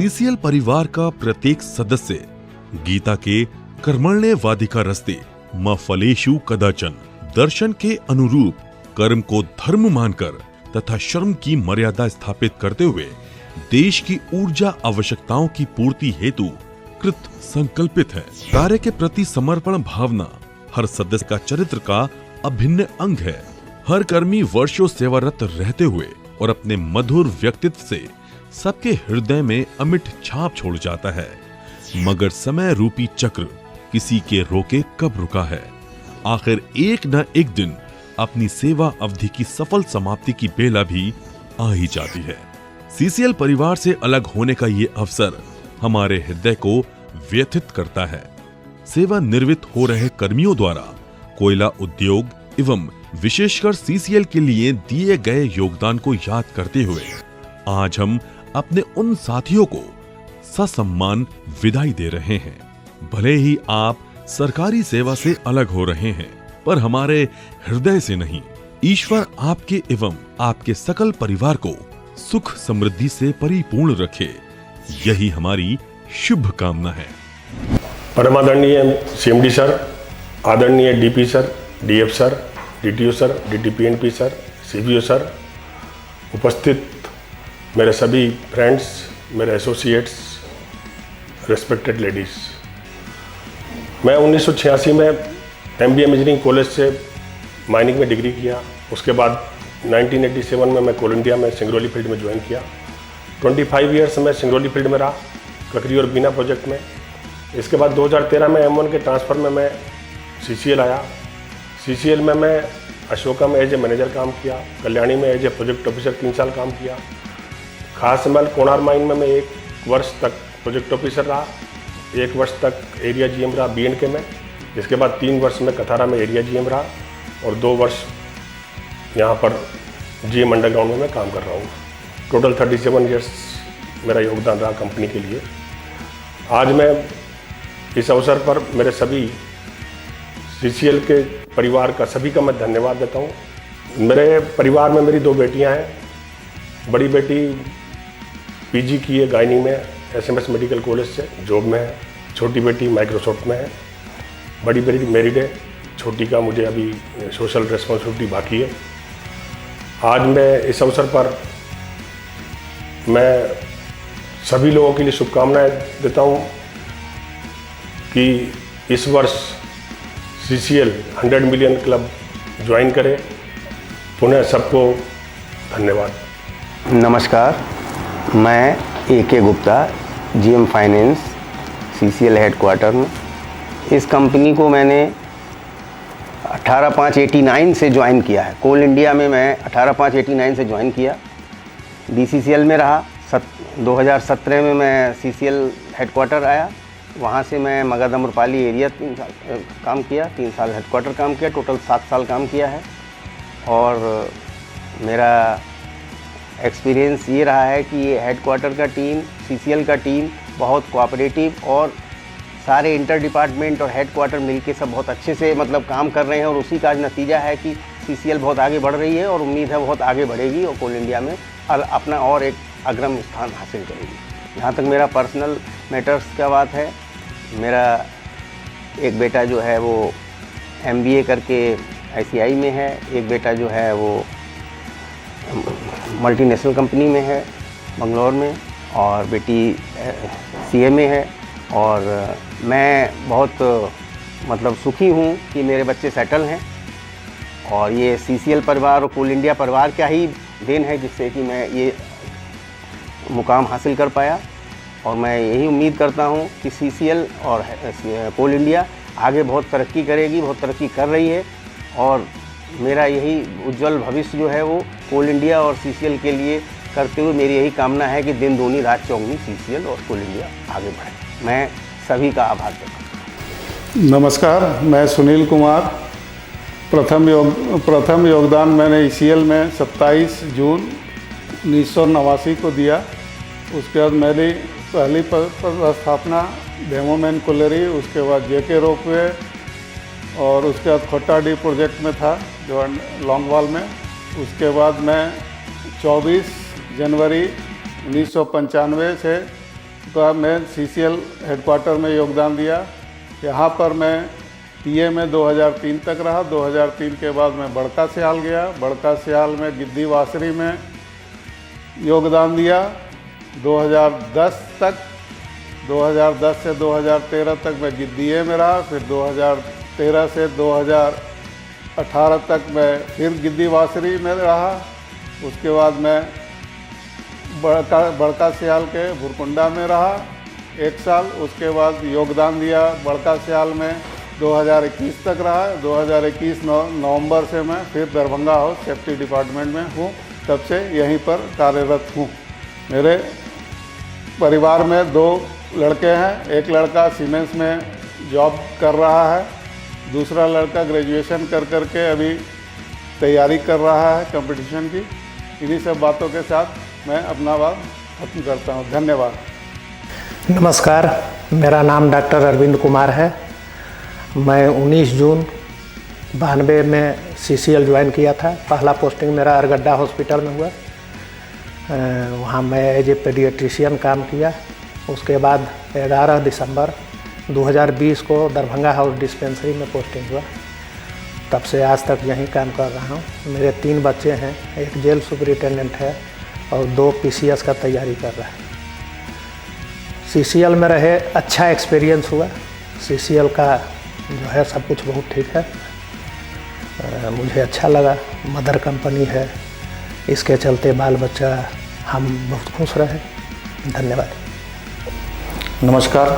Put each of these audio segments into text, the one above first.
CCL परिवार का प्रत्येक सदस्य गीता के कर्मण्य वाधिका रस्ते म फलेषु कदाचन दर्शन के अनुरूप कर्म को धर्म मानकर तथा श्रम की मर्यादा स्थापित करते हुए देश की ऊर्जा आवश्यकताओं की पूर्ति हेतु कृत संकल्पित है। कार्य के प्रति समर्पण भावना हर सदस्य का चरित्र का अभिन्न अंग है। हर कर्मी वर्षों सेवारत रहते हुए और अपने मधुर व्यक्तित्व से सबके हृदय में अमिट छाप छोड़ जाता है, मगर समय रूपी चक्र किसी के रोके कब रुका है। आखिर एक न एक दिन अपनी सेवा अवधि की सफल समाप्ति की बेला भी आ ही जाती है। सीसीएल परिवार से अलग होने का ये अवसर हमारे हृदय को व्यथित करता है। सेवानिवृत्त हो रहे कर्मियों द्वारा कोयला उद्योग एवं विशेषकर सीसीएल के लिए दिए गए योगदान को याद करते हुए आज हम अपने उन साथियों को ससम्मान विदाई दे रहे हैं। भले ही आप सरकारी सेवा से अलग हो रहे हैं, पर हमारे हृदय से नहीं। ईश्वर आपके एवं आपके सकल परिवार को सुख समृद्धि से परिपूर्ण रखे, यही हमारी शुभ कामना है। परमादरणीय सीएमडी सर, आदरणीय DP sir, DF sir, DTO sir, DTPNP sir, CBO sir, उपस्थित मेरे सभी फ्रेंड्स, मेरे एसोसिएट्स, रेस्पेक्टेड लेडीज। मैं 1986 में एमबीए इंजीनियरिंग कॉलेज से माइनिंग में डिग्री किया। उसके बाद 1987 में मैं कोल इंडिया में सिंगरौली फील्ड में ज्वाइन किया। 25 ईयर्स में सिंगरौली फील्ड में रहा, ककरी और बीना प्रोजेक्ट में। इसके बाद 2013 में M1 के ट्रांसफ़र में मैं सीसीएल आया। सीसीएल में मैं अशोका में एज ए मैनेजर काम किया, कल्याणी में एज ए प्रोजेक्ट ऑफिसर 3 साल काम किया। खास मल कोणार माइन में मैं 1 वर्ष तक प्रोजेक्ट ऑफिसर रहा, 1 वर्ष तक एरिया जीएम रहा BNK में। इसके बाद 3 वर्ष में कथारा में एरिया जीएम रहा और 2 वर्ष यहाँ पर जीएम अंडरग्राउंड में मैं काम कर रहा हूँ। टोटल 37 ईयर्स मेरा योगदान रहा कंपनी के लिए। आज मैं इस अवसर पर मेरे सभी सीसीएल के परिवार का सभी का मैं धन्यवाद देता हूँ। मेरे परिवार में मेरी 2 बेटियाँ हैं। बड़ी बेटी पीजी की है गायनी में, एसएमएस मेडिकल कॉलेज से जॉब में है। छोटी बेटी माइक्रोसॉफ्ट में है। बड़ी बेटी मैरिड है। छोटी का मुझे अभी सोशल रिस्पॉन्सिबिलिटी बाकी है। आज मैं इस अवसर पर मैं सभी लोगों के लिए शुभकामनाएं देता हूं कि इस वर्ष सीसीएल 100 मिलियन क्लब ज्वाइन करे। पुनः सबको धन्यवाद। नमस्कार, मैं AK Gupta, GM finance, CCL headquarter में। इस कंपनी को मैंने 18/5/89 से ज्वाइन किया है। कोल इंडिया में मैं 18/5/89 से ज्वाइन किया। BCCL में रहा। 2017 में मैं CCL हेडक्वार्टर आया। वहाँ से मैं मगध अम्रपाली एरिया 3 साल काम किया, 3 साल हेडक्वार्टर काम किया, टोटल 7 साल काम किया है। और मेरा एक्सपीरियंस ये रहा है कि ये हेडक्वार्टर का टीम, CCL का टीम बहुत कोऑपरेटिव और सारे इंटर डिपार्टमेंट और हेडक्वार्टर मिलके सब बहुत अच्छे से मतलब काम कर रहे हैं। और उसी का नतीजा है कि CCL बहुत आगे बढ़ रही है और उम्मीद है बहुत आगे बढ़ेगी और कोल इंडिया में अपना और एक अग्रम स्थान हासिल करेगी। जहाँ तक मेरा पर्सनल मैटर्स का बात है, मेरा एक बेटा जो है वो MBA करके ICI में है, एक बेटा जो है वो मल्टीनेशनल कंपनी में है बंगलौर में, और बेटी CA में है। और मैं बहुत मतलब सुखी हूँ कि मेरे बच्चे सेटल हैं और ये CCL परिवार और कोल इंडिया परिवार का ही देन है जिससे कि मैं ये मुकाम हासिल कर पाया। और मैं यही उम्मीद करता हूँ कि CCL और कोल इंडिया आगे बहुत तरक्की करेगी, बहुत तरक्की कर रही है। और मेरा यही उज्जवल भविष्य जो है वो कोल इंडिया और CCL के लिए करते हुए मेरी यही कामना है कि दिन दूनी रात चौगुनी CCL और कोल इंडिया आगे बढ़े। मैं सभी का आभार करता हूँ। नमस्कार, मैं सुनील कुमार। प्रथम योगदान मैंने ECL में 27 जून 1989 को दिया। उसके बाद मेरी पहली स्थापना डेमोमैन कोलेरी, उसके बाद JK रोपवे और उसके बाद खोटाडी प्रोजेक्ट में था जो लॉन्गवाल में। उसके बाद मैं 24 जनवरी 1995 से का मैं CCL हेडक्वार्टर में योगदान दिया। यहाँ पर मैं PA में 2003 तक रहा। 2003 के बाद मैं बड़का सियाल गया। बड़का सियाल में गिद्दी वासरी में योगदान दिया 2010 तक। 2010 से 2013 तक मैं गिद्दीए में रहा। फिर 2013 से 2018 तक मैं फिर गिद्दी वासरी में रहा। उसके बाद मैं बड़का सियाल के भुरकुंडा में रहा 1 साल। उसके बाद योगदान दिया बड़का सियाल में 2021 तक रहा। 2021 नवंबर से मैं फिर दरभंगा हाउस सेफ्टी डिपार्टमेंट में हूँ। तब से यहीं पर कार्यरत हूँ। मेरे परिवार में 2 लड़के हैं। एक लड़का सीमेंस में जॉब कर रहा है। दूसरा लड़का ग्रेजुएशन कर के अभी तैयारी कर रहा है कंपटीशन की। इन्हीं सब बातों के साथ मैं अपना बात खत्म करता हूँ। धन्यवाद। नमस्कार, मेरा नाम डॉक्टर अरविंद कुमार है। मैं 19 जून 92 में CCL ज्वाइन किया था। पहला पोस्टिंग मेरा अरगड्डा हॉस्पिटल में हुआ। वहाँ मैं एज ए पेडियाट्रिशियन काम किया। उसके बाद 11 दिसंबर 2020 को दरभंगा हाउस डिस्पेंसरी में पोस्टिंग हुआ। तब से आज तक यहीं काम कर रहा हूँ। मेरे 3 बच्चे हैं। एक जेल सुपरिटेंडेंट है और 2 PCS का तैयारी कर रहा है। CCL में रहे अच्छा एक्सपीरियंस हुआ। CCL का जो है सब कुछ बहुत ठीक है। मुझे अच्छा लगा। मदर कंपनी है, इसके चलते बाल बच्चा हम बहुत खुश रहे। धन्यवाद। नमस्कार,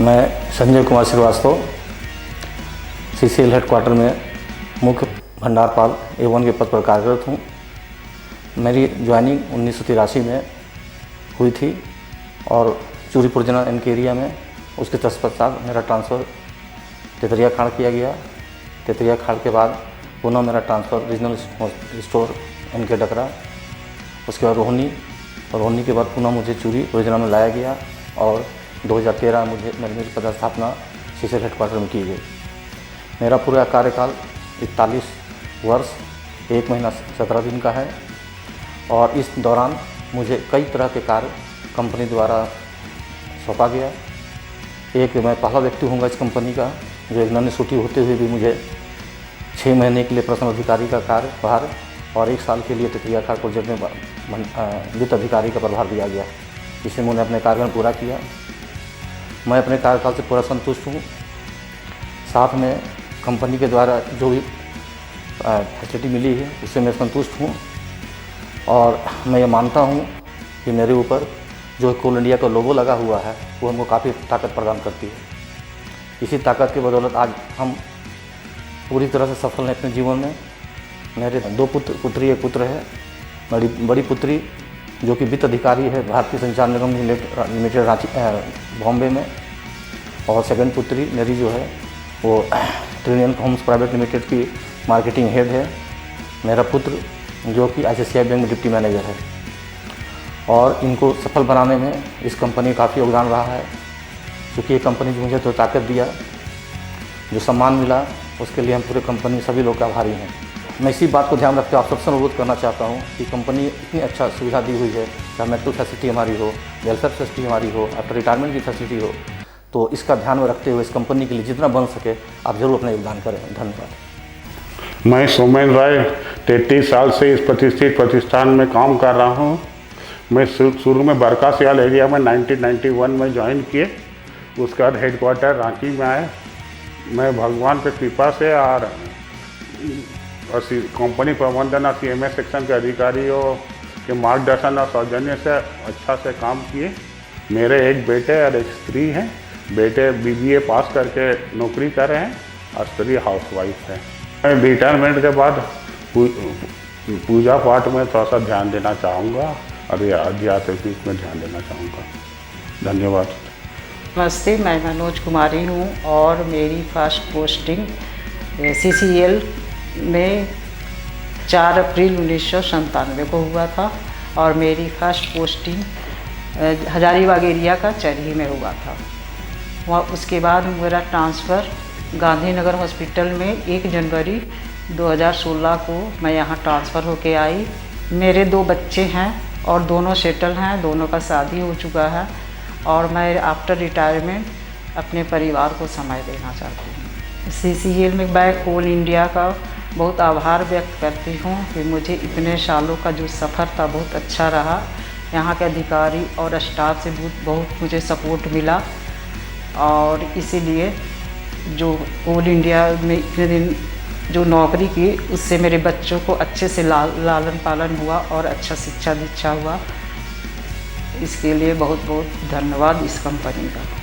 मैं संजय कुमार श्रीवास्तव CCL हेडक्वार्टर में मुख्य भंडारपाल A1 के पद पर कार्यरत हूँ। मेरी ज्वाइनिंग 1983 में हुई थी और चूरीपुर जनरल NK एरिया में। उसके तत्पश्चात मेरा ट्रांसफ़र तेतरिया खाड़ किया गया। तेतरिया खाड़ के बाद पुनः मेरा transfer regional store NK Dakra. उसके बाद रोहिणी के बाद पुनः मुझे चूरी ओरिजिनल में लाया गया और 2013 मेरी पदस्थापना CCL हेडक्वार्टर में की गई। मेरा पूरा कार्यकाल 41 वर्ष 1 महीना 17 दिन का है और इस दौरान मुझे कई तरह के कार्य कंपनी द्वारा सौंपा गया। एक मैं पहला व्यक्ति हूँगा इस कंपनी का जो एक नन्ही छुट्टी होते हुए भी मुझे 6 महीने के लिए पर्सनल अधिकारी का कार्यभार और 1 साल के लिए तेतरिया खाड़ प्रोजेक्ट में वित्त अधिकारी का प्रभार दिया गया। जिससे मैंने अपने कार्यकाल पूरा किया। मैं अपने कार्यकाल से पूरा संतुष्ट हूँ। साथ में कंपनी के द्वारा जो भी फैसिलिटी मिली है उससे मैं संतुष्ट हूँ और मैं ये मानता हूँ कि मेरे ऊपर जो कोल इंडिया का लोगो लगा हुआ है वो हमको काफ़ी ताकत प्रदान करती है। इसी ताकत की बदौलत आज हम पूरी तरह से सफल हैं अपने जीवन में। मेरे 2 पुत्री एक पुत्र है। बड़ी पुत्री जो कि वित्त अधिकारी है भारतीय संचार निगम लिमिटेड रांची बॉम्बे में और सेकंड पुत्री मेरी जो है वो ट्रिलियन होम्स प्राइवेट लिमिटेड की मार्केटिंग हेड है। मेरा पुत्र जो कि ICICI बैंक में डिप्टी मैनेजर है और इनको सफल बनाने में इस कंपनी का काफ़ी योगदान रहा है। क्योंकि ये कंपनी जो मुझे तो ताकत दिया, जो सम्मान मिला, उसके लिए हम पूरे कंपनी सभी लोग का आभारी हैं। मैं इसी बात को ध्यान रखते हुए आप सबसे अनुरोध करना चाहता हूँ कि कंपनी इतनी अच्छा सुविधा दी हुई है, चाहे मेडिकल फैसिलिटी हमारी हो, वेलफेयर फैसिलिटी हमारी हो, आफ्टर रिटायरमेंट की फैसिलिटी हो, तो इसका ध्यान में रखते हुए इस कंपनी के लिए जितना बन सके आप जरूर अपना योगदान करें। धन्यवाद। मैं सोमेन राय 33 साल से इस प्रतिष्ठित प्रतिष्ठान में काम कर रहा हूँ। मैं शुरू में बड़का सियाल एरिया में 1991 में ज्वाइन किए। उसके बाद हेडक्वार्टर रांची में आए। मैं भगवान की कृपा से और कंपनी प्रबंधन और CMS सेक्शन के अधिकारियों के मार्गदर्शन और सौजन्य से अच्छा से काम किए। मेरे एक बेटे और एक स्त्री हैं। बेटे BBA पास करके नौकरी कर रहे हैं और स्त्री हाउसवाइफ है। मैं रिटायरमेंट के बाद पूजा पाठ में थोड़ा सा ध्यान देना चाहूँगा और आध्यात्मिक में ध्यान देना चाहूँगा। धन्यवाद। नमस्ते, मैं मनोज कुमारी हूँ और मेरी फर्स्ट पोस्टिंग CCL में 4 अप्रैल 1997 को हुआ था और मेरी फर्स्ट पोस्टिंग हजारीबाग एरिया का चरही में हुआ था। वहाँ उसके बाद मेरा ट्रांसफ़र गांधीनगर हॉस्पिटल में 1 जनवरी 2016 को मैं यहाँ ट्रांसफ़र होके आई। मेरे 2 बच्चे हैं और दोनों सेटल हैं, दोनों का शादी हो चुका है और मैं आफ्टर रिटायरमेंट अपने परिवार को समय देना चाहती हूँ। CCL में मैं कोल इंडिया का बहुत आभार व्यक्त करती हूँ कि मुझे इतने सालों का जो सफ़र था बहुत अच्छा रहा। यहाँ के अधिकारी और स्टाफ से बहुत मुझे सपोर्ट मिला और इसीलिए जो कोल इंडिया में इतने दिन जो नौकरी की उससे मेरे बच्चों को अच्छे से लालन पालन हुआ और अच्छा शिक्षा दीक्षा हुआ। इसके लिए बहुत बहुत धन्यवाद इस कंपनी का।